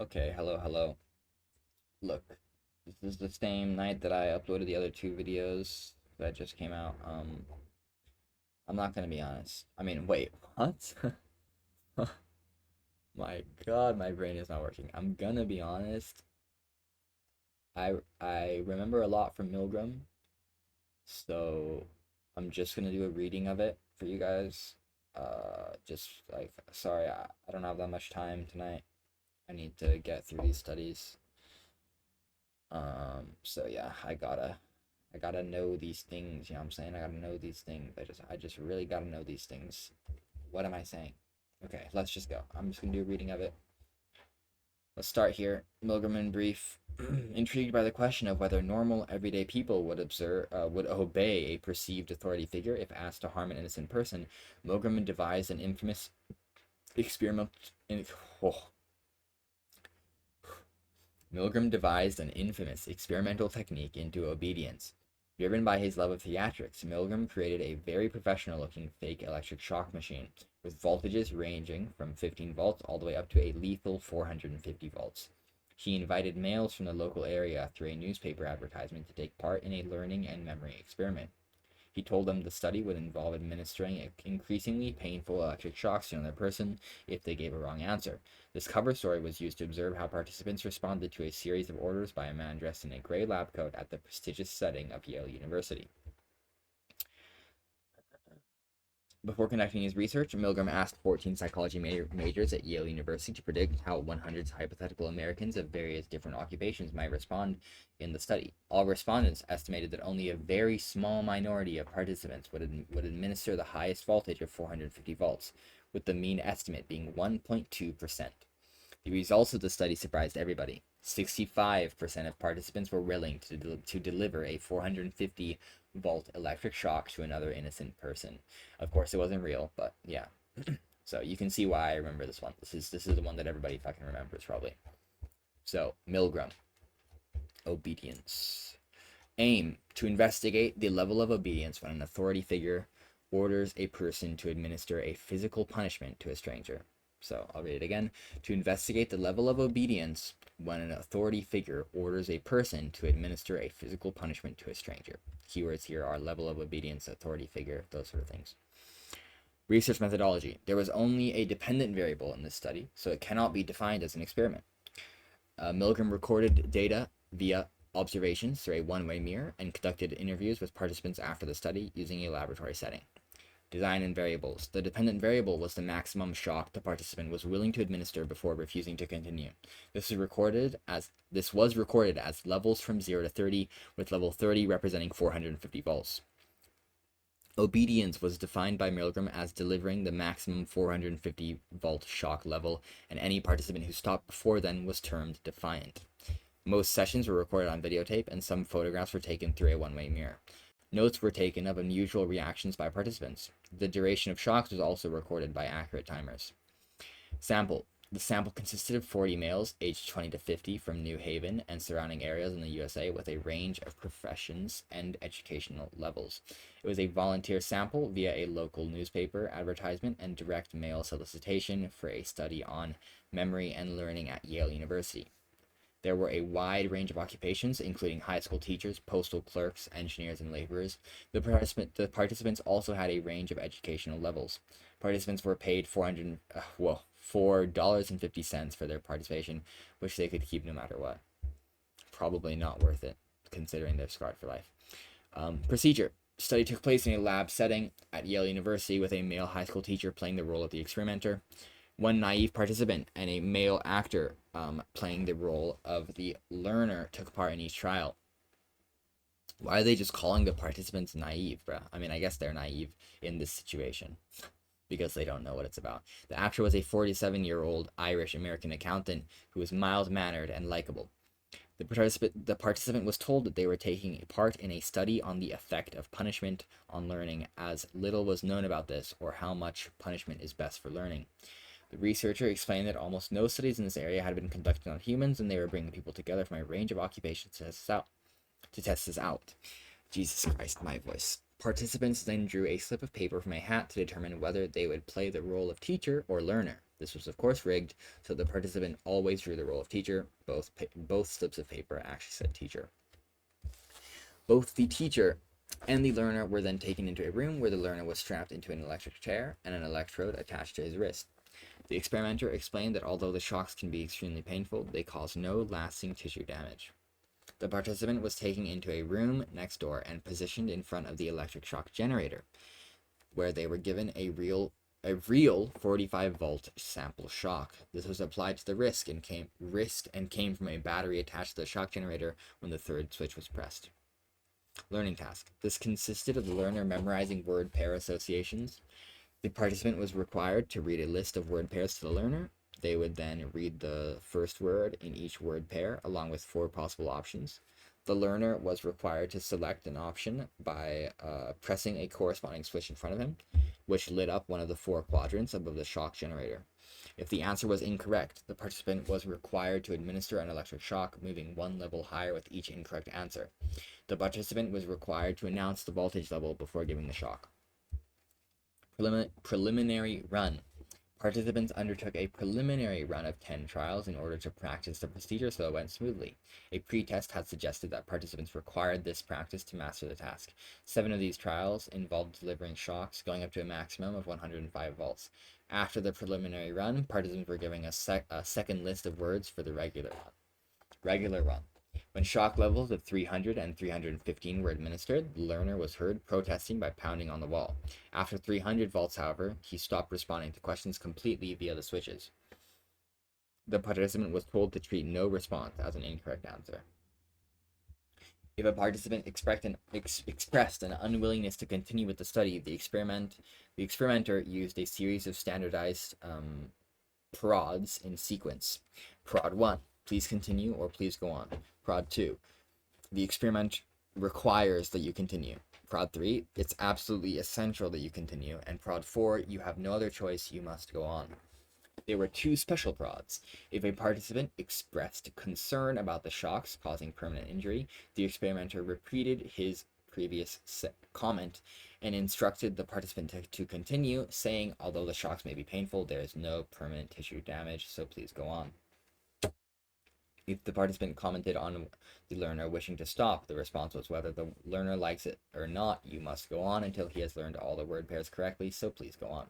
Okay, hello. Look, this is the same night that I uploaded the other two videos that just came out. I'm not gonna be honest. I mean, wait, what? My God, my brain is not working. I'm gonna be honest. I remember a lot from Milgram, so I'm just gonna do a reading of it for you guys. Just like, sorry, I don't have that much time tonight. I need to get through these studies. So yeah, I gotta know these things, you know what I'm saying? I gotta know these things. I just really gotta know these things. What am I saying? Okay, let's just go. I'm just gonna do a reading of it. Let's start here. Milgram in brief. Intrigued by the question of whether normal, everyday people would obey a perceived authority figure if asked to harm an innocent person, Milgram devised an infamous experiment. In, oh, Milgram devised an infamous experimental technique into obedience. Driven by his love of theatrics, Milgram created a very professional-looking fake electric shock machine, with voltages ranging from 15 volts all the way up to a lethal 450 volts. He invited males from the local area through a newspaper advertisement to take part in a learning and memory experiment. He told them the study would involve administering increasingly painful electric shocks to another person if they gave a wrong answer. This cover story was used to observe how participants responded to a series of orders by a man dressed in a gray lab coat at the prestigious setting of Yale University. Before conducting his research, Milgram asked 14 psychology majors at Yale University to predict how 100 hypothetical Americans of various different occupations might respond in the study. All respondents estimated that only a very small minority of participants would administer the highest voltage of 450 volts, with the mean estimate being 1.2%. The results of the study surprised everybody. 65% of participants were willing to deliver a 450-volt electric shock to another innocent person. Of course, it wasn't real, but yeah. So you can see why I remember this one. This is the one that everybody fucking remembers probably. So Milgram, obedience. Aim to investigate the level of obedience when an authority figure orders a person to administer a physical punishment to a stranger. So I'll read it again. To investigate the level of obedience when an authority figure orders a person to administer a physical punishment to a stranger. Keywords here are level of obedience, authority figure, those sort of things. Research methodology. There was only a dependent variable in this study, so it cannot be defined as an experiment. Milgram recorded data via observations through a one-way mirror and conducted interviews with participants after the study using a laboratory setting. Design and variables. The dependent variable was the maximum shock the participant was willing to administer before refusing to continue. This was recorded as levels from 0 to 30, with level 30 representing 450 volts. Obedience was defined by Milgram as delivering the maximum 450 volt shock level, and any participant who stopped before then was termed defiant. Most sessions were recorded on videotape, and some photographs were taken through a one-way mirror. Notes were taken of unusual reactions by participants. The duration of shocks was also recorded by accurate timers. Sample. The sample consisted of 40 males aged 20 to 50 from New Haven and surrounding areas in the USA with a range of professions and educational levels. It was a volunteer sample via a local newspaper advertisement and direct mail solicitation for a study on memory and learning at Yale University. There were a wide range of occupations, including high school teachers, postal clerks, engineers, and laborers. The participants also had a range of educational levels. Participants were paid $4.50 for their participation, which they could keep no matter what. Probably not worth it, considering they're scarred for life. Procedure. Study took place in a lab setting at Yale University with a male high school teacher playing the role of the experimenter, one naive participant, and a male actor playing the role of the learner took part in each trial. Why are they just calling the participants naive, bruh? I mean, I guess they're naive in this situation because they don't know what it's about. The actor was a 47-year-old Irish-American accountant who was mild-mannered and likable. The participant was told that they were taking part in a study on the effect of punishment on learning, as little was known about this or how much punishment is best for learning. The researcher explained that almost no studies in this area had been conducted on humans, and they were bringing people together from a range of occupations to test this out. Jesus Christ, my voice. Participants then drew a slip of paper from a hat to determine whether they would play the role of teacher or learner. This was, of course, rigged, so the participant always drew the role of teacher. Both slips of paper actually said teacher. Both the teacher and the learner were then taken into a room where the learner was strapped into an electric chair and an electrode attached to his wrist. The experimenter explained that although the shocks can be extremely painful, they cause no lasting tissue damage. The participant was taken into a room next door and positioned in front of the electric shock generator, where they were given a real 45-volt sample shock. This was applied to the wrist and came from a battery attached to the shock generator when the third switch was pressed. Learning task. This consisted of the learner memorizing word pair associations. The participant was required to read a list of word pairs to the learner. They would then read the first word in each word pair, along with 4 possible options. The learner was required to select an option by pressing a corresponding switch in front of him, which lit up one of the 4 quadrants above the shock generator. If the answer was incorrect, the participant was required to administer an electric shock, moving 1 level higher with each incorrect answer. The participant was required to announce the voltage level before giving the shock. Preliminary run. Participants undertook a preliminary run of 10 trials in order to practice the procedure so it went smoothly. A pre-test had suggested that participants required this practice to master the task. 7 of these trials involved delivering shocks going up to a maximum of 105 volts. After the preliminary run, participants were given a second list of words for the regular run. When shock levels of 300 and 315 were administered, the learner was heard protesting by pounding on the wall. After 300 volts, however, he stopped responding to questions completely via the switches. The participant was told to treat no response as an incorrect answer. If a participant expressed an unwillingness to continue with the study, the experimenter used a series of standardized prods in sequence. Prod 1, please continue or please go on. Prod 2, the experiment requires that you continue. Prod 3, it's absolutely essential that you continue. And Prod 4, you have no other choice, you must go on. There were 2 special prods. If a participant expressed concern about the shocks causing permanent injury, the experimenter repeated his previous comment and instructed the participant to continue, saying, although the shocks may be painful, there is no permanent tissue damage, so please go on. If the participant commented on the learner wishing to stop, the response was, whether the learner likes it or not, you must go on until he has learned all the word pairs correctly, so please go on.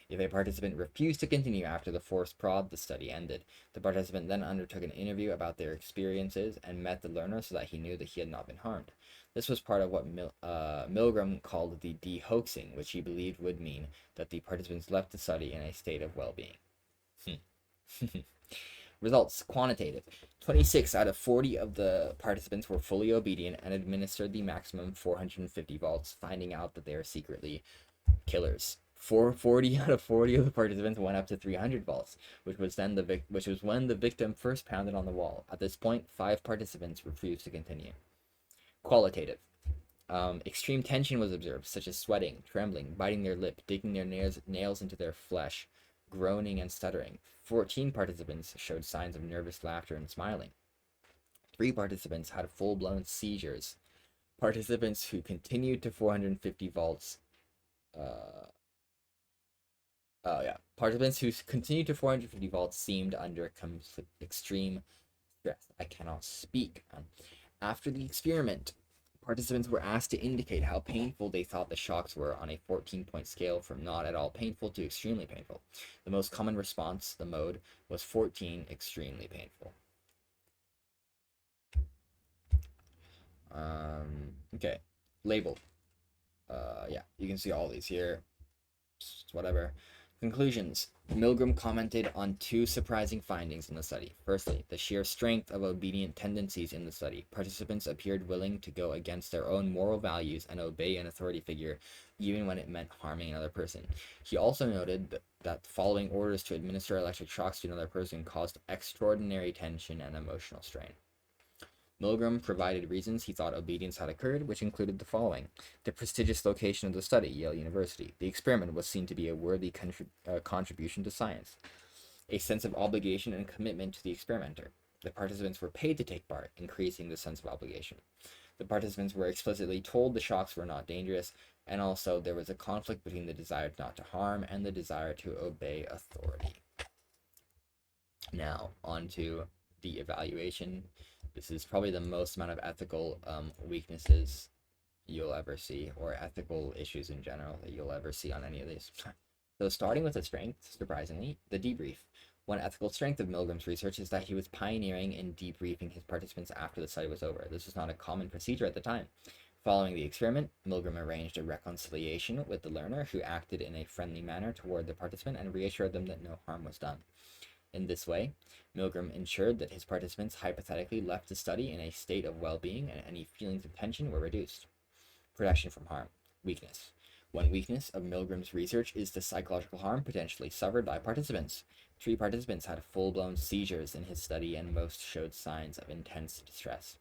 If a participant refused to continue after the 4th prod, the study ended. The participant then undertook an interview about their experiences and met the learner so that he knew that he had not been harmed. This was part of what Milgram called the de-hoaxing, which he believed would mean that the participants left the study in a state of well-being. Results. Quantitative. 26 out of 40 of the participants were fully obedient and administered the maximum 450 volts, finding out that they are secretly killers. 40 out of 40 of the participants went up to 300 volts, which was when the victim first pounded on the wall. At this point, 5 participants refused to continue. Qualitative. Extreme tension was observed, such as sweating, trembling, biting their lip, digging their nails into their flesh, groaning and stuttering. 14 participants showed signs of nervous laughter and smiling. 3 participants had full-blown seizures. Participants who continued to 450 volts Participants who continued to 450 volts seemed under extreme stress. I cannot speak. After the experiment, participants were asked to indicate how painful they thought the shocks were on a 14-point scale from not at all painful to extremely painful. The most common response, the mode, was 14, extremely painful. Okay, label. You can see all these here. Just whatever. Conclusions. Milgram commented on 2 surprising findings in the study. Firstly, the sheer strength of obedient tendencies in the study. Participants appeared willing to go against their own moral values and obey an authority figure, even when it meant harming another person. He also noted that following orders to administer electric shocks to another person caused extraordinary tension and emotional strain. Milgram provided reasons he thought obedience had occurred, which included the following. The prestigious location of the study, Yale University. The experiment was seen to be a worthy contribution to science. A sense of obligation and commitment to the experimenter. The participants were paid to take part, increasing the sense of obligation. The participants were explicitly told the shocks were not dangerous, And also, there was a conflict between the desire not to harm and the desire to obey authority. Now, on to the evaluation. This is probably the most amount of ethical weaknesses you'll ever see, or ethical issues in general that you'll ever see on any of these. So, starting with the strength, surprisingly, the debrief. One ethical strength of Milgram's research is that he was pioneering in debriefing his participants after the study was over. This was not a common procedure at the time. Following the experiment, Milgram arranged a reconciliation with the learner, who acted in a friendly manner toward the participant and reassured them that no harm was done. In this way, Milgram ensured that his participants hypothetically left the study in a state of well-being and any feelings of tension were reduced. Protection from harm. Weakness. One weakness of Milgram's research is the psychological harm potentially suffered by participants. 3 participants had full-blown seizures in his study, and most showed signs of intense distress.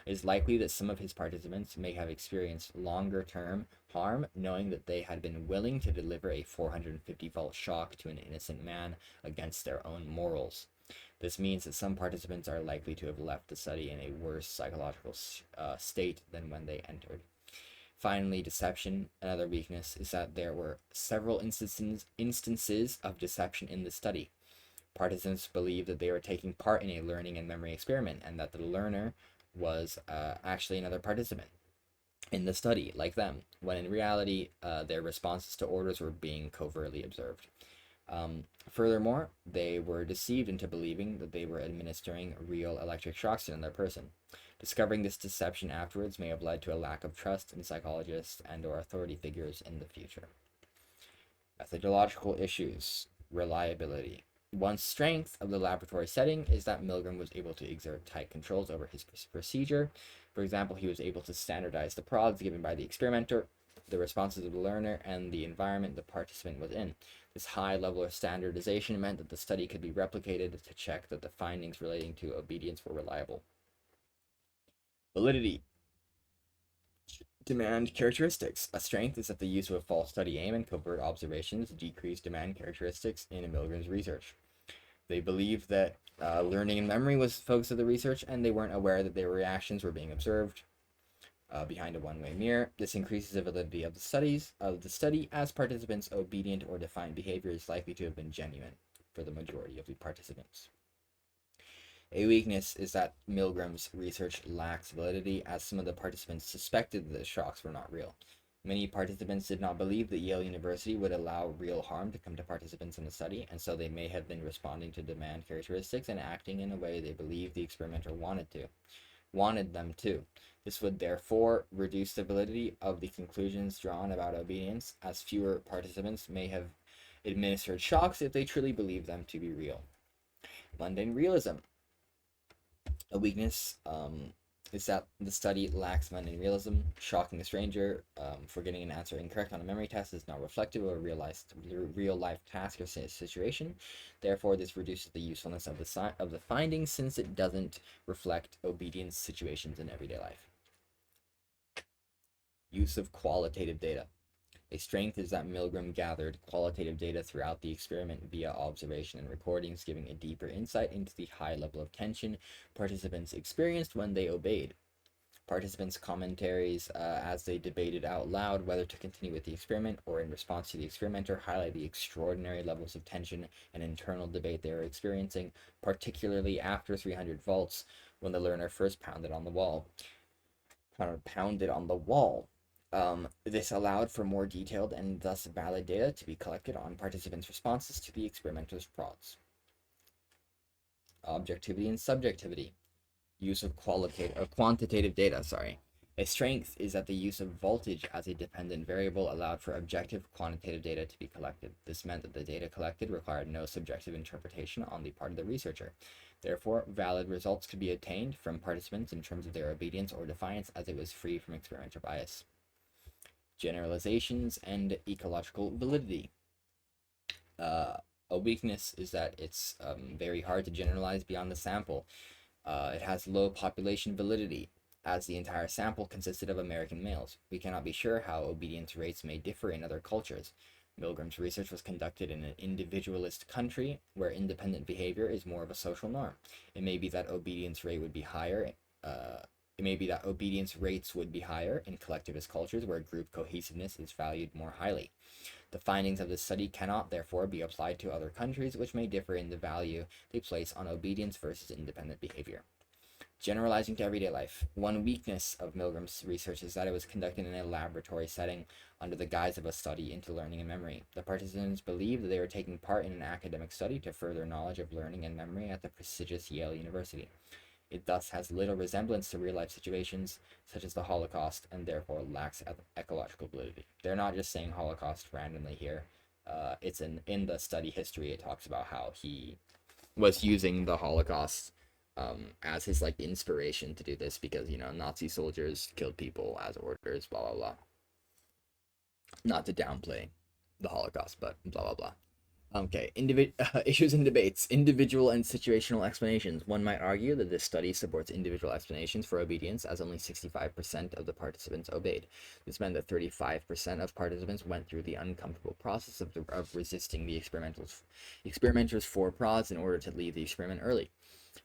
It is likely that some of his participants may have experienced longer-term harm, knowing that they had been willing to deliver a 450-volt shock to an innocent man against their own morals. This means that some participants are likely to have left the study in a worse psychological state than when they entered. Finally, deception. Another weakness is that there were several instances of deception in the study. Participants believed that they were taking part in a learning and memory experiment, and that the learner was actually another participant in the study, like them, when in reality, their responses to orders were being covertly observed. Furthermore, they were deceived into believing that they were administering real electric shocks to another person. Discovering this deception afterwards may have led to a lack of trust in psychologists and/or authority figures in the future. Methodological issues. Reliability. One strength of the laboratory setting is that Milgram was able to exert tight controls over his procedure. For example, he was able to standardize the prods given by the experimenter, the responses of the learner, and the environment the participant was in. This high level of standardization meant that the study could be replicated to check that the findings relating to obedience were reliable. Validity. Demand characteristics. A strength is that the use of a false study aim and covert observations decreased demand characteristics in Milgram's research. They believed that learning and memory was the focus of the research, and they weren't aware that their reactions were being observed behind a one-way mirror. This increases the validity of the study, as participants' obedient or defiant behavior is likely to have been genuine for the majority of the participants. A weakness is that Milgram's research lacks validity, as some of the participants suspected that the shocks were not real. Many participants did not believe that Yale University would allow real harm to come to participants in the study, and so they may have been responding to demand characteristics and acting in a way they believed the experimenter wanted them to. This would therefore reduce the validity of the conclusions drawn about obedience, as fewer participants may have administered shocks if they truly believed them to be real. Mundane realism. A weakness is that the study lacks mundane realism. Shocking a stranger for getting an answer incorrect on a memory test is not reflective of a real life task or situation. Therefore, this reduces the usefulness of the findings, since it doesn't reflect obedience situations in everyday life. Use of qualitative data. A strength is that Milgram gathered qualitative data throughout the experiment via observation and recordings, giving a deeper insight into the high level of tension participants experienced when they obeyed. Participants' commentaries as they debated out loud whether to continue with the experiment or in response to the experimenter highlight the extraordinary levels of tension and internal debate they were experiencing, particularly after 300 volts, when the learner first pounded on the wall. This allowed for more detailed and thus valid data to be collected on participants' responses to the experimenter's prods. Objectivity and subjectivity. Use of quantitative data. A strength is that the use of voltage as a dependent variable allowed for objective quantitative data to be collected. This meant that the data collected required no subjective interpretation on the part of the researcher. Therefore, valid results could be obtained from participants in terms of their obedience or defiance, as it was free from experimental bias. Generalizations and ecological validity. A weakness is that it's very hard to generalize beyond the sample. It has low population validity, as the entire sample consisted of American males. We cannot be sure how obedience rates may differ in other cultures. Milgram's research was conducted in an individualist country where independent behavior is more of a social norm. It may be that obedience rate would be higher it may be that obedience rates would be higher in collectivist cultures where group cohesiveness is valued more highly. The findings of this study cannot, therefore, be applied to other countries, which may differ in the value they place on obedience versus independent behavior. Generalizing to everyday life. One weakness of Milgram's research is that it was conducted in a laboratory setting under the guise of a study into learning and memory. The participants believed that they were taking part in an academic study to further knowledge of learning and memory at the prestigious Yale University. It thus has little resemblance to real-life situations, such as the Holocaust, and therefore lacks ecological validity. They're not just saying Holocaust randomly here. It's in the study history, it talks about how he was using the Holocaust as his like inspiration to do this because Nazi soldiers killed people as orders, blah blah blah. Not to downplay the Holocaust, but blah blah blah. Okay, issues and debates. Individual and situational explanations. One might argue that this study supports individual explanations for obedience, as only 65% of the participants obeyed. This meant that 35% of participants went through the uncomfortable process of resisting the experimenters' four prods in order to leave the experiment early.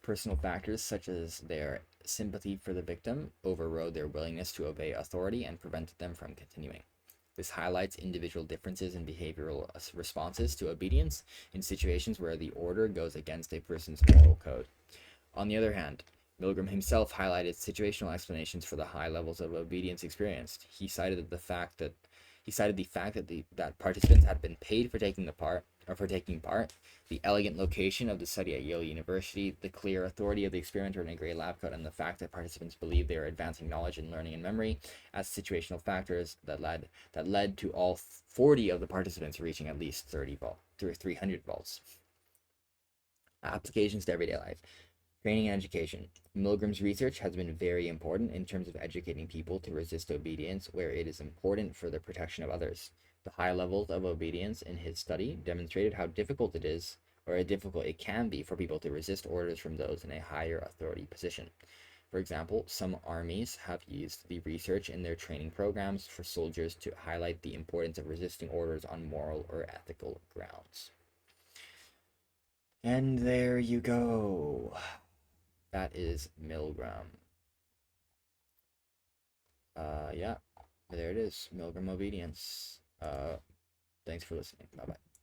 Personal factors such as their sympathy for the victim overrode their willingness to obey authority and prevented them from continuing. This highlights individual differences in behavioral responses to obedience in situations where the order goes against a person's moral code. On the other hand, Milgram himself highlighted situational explanations for the high levels of obedience experienced. He cited the fact that that participants had been paid for taking part, the elegant location of the study at Yale University, the clear authority of the experimenter in a gray lab coat, and the fact that participants believed they were advancing knowledge in learning and memory as situational factors that led to all 40 of the participants reaching at least 300 volts. Applications to everyday life. Training and education. Milgram's research has been very important in terms of educating people to resist obedience where it is important for the protection of others. The high levels of obedience in his study demonstrated how difficult it is, or how difficult it can be for people to resist orders from those in a higher authority position. For example, some armies have used the research in their training programs for soldiers to highlight the importance of resisting orders on moral or ethical grounds. And there you go. That is Milgram. Yeah, there it is. Milgram obedience. Thanks for listening. Bye bye.